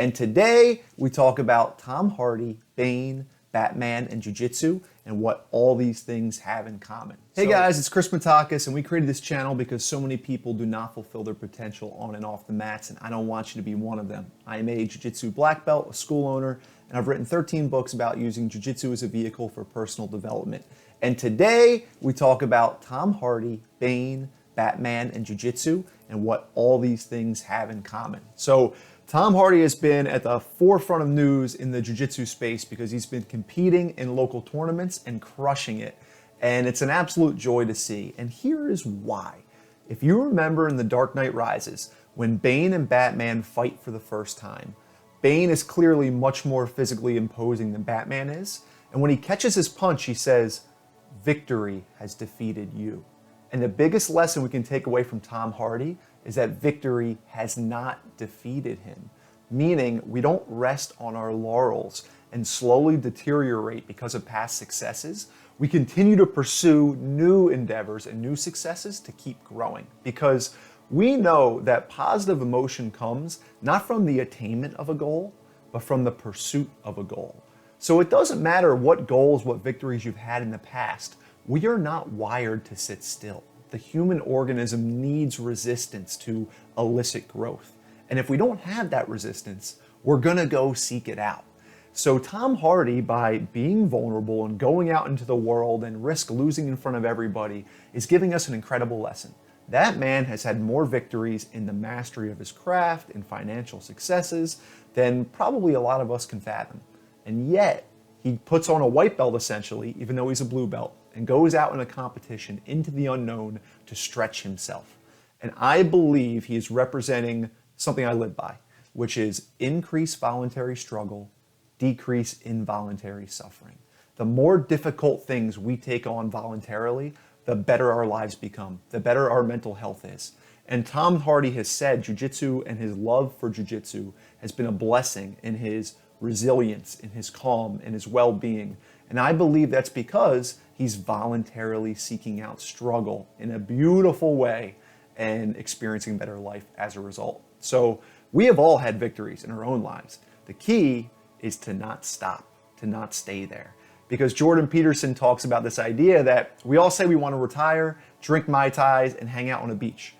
And today we talk about Tom Hardy, Bane, Batman, and Jiu Jitsu, and what all these things have in common. Hey guys, it's Chris Matakas, and we created this channel because so many people do not fulfill their potential on and off the mats, and I don't want you to be one of them. I am a Jiu Jitsu black belt, a school owner, and I've written 13 books about using Jiu Jitsu as a vehicle for personal development. And today we talk about Tom Hardy, Bane, Batman, and Jiu Jitsu, and what all these things have in common. So Tom Hardy has been at the forefront of news in the jiu-jitsu space because he's been competing in local tournaments and crushing it. And it's an absolute joy to see. And here is why. If you remember in The Dark Knight Rises, when Bane and Batman fight for the first time, Bane is clearly much more physically imposing than Batman is. And when he catches his punch, he says, "Victory has defeated you." And the biggest lesson we can take away from Tom Hardy is that victory has not defeated him, meaning we don't rest on our laurels and slowly deteriorate because of past successes. We continue to pursue new endeavors and new successes to keep growing, because we know that positive emotion comes not from the attainment of a goal, but from the pursuit of a goal. So it doesn't matter what goals, what victories you've had in the past. We are not wired to sit still. The human organism needs resistance to elicit growth. And if we don't have that resistance, we're gonna go seek it out. So Tom Hardy, by being vulnerable and going out into the world and risk losing in front of everybody, is giving us an incredible lesson. That man has had more victories in the mastery of his craft and financial successes than probably a lot of us can fathom. And yet, he puts on a white belt essentially, even though he's a blue belt, and goes out in a competition into the unknown to stretch himself. And I believe he is representing something I live by, which is increase voluntary struggle, decrease involuntary suffering. The more difficult things we take on voluntarily, the better our lives become, the better our mental health is. And Tom Hardy has said jiu-jitsu and his love for jiu-jitsu has been a blessing in his resilience, in his calm, in his well-being. And I believe that's because he's voluntarily seeking out struggle in a beautiful way and experiencing a better life as a result. So we have all had victories in our own lives. The key is to not stop, to not stay there. Because Jordan Peterson talks about this idea that we all say we want to retire, drink Mai Tais, and hang out on a beach.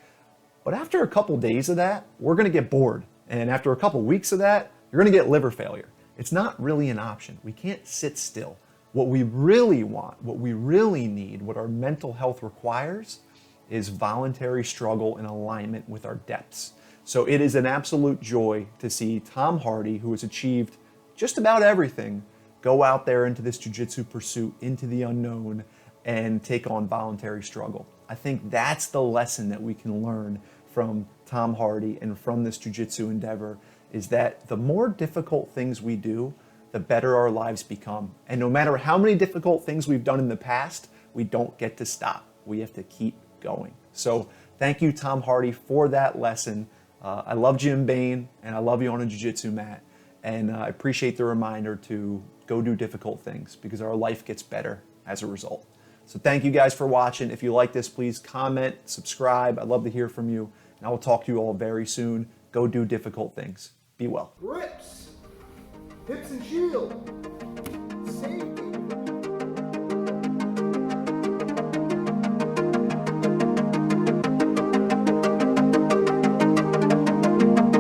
But after a couple days of that, we're going to get bored. And after a couple weeks of that, you're going to get liver failure. It's not really an option. We can't sit still. What we really want, what we really need, what our mental health requires is voluntary struggle in alignment with our depths. So it is an absolute joy to see Tom Hardy, who has achieved just about everything, go out there into this jiu-jitsu pursuit, into the unknown, and take on voluntary struggle. I think that's the lesson that we can learn from Tom Hardy and from this jiu-jitsu endeavor, is that the more difficult things we do, the better our lives become. And no matter how many difficult things we've done in the past, we don't get to stop. We have to keep going. So thank you, Tom Hardy, for that lesson. I love Jim Bane, and I love you on a jiu-jitsu mat. And I appreciate the reminder to go do difficult things, because our life gets better as a result. So thank you guys for watching. If you like this, please comment, subscribe. I'd love to hear from you. And I will talk to you all very soon. Go do difficult things. Be well. Grips, hips and shield, safety.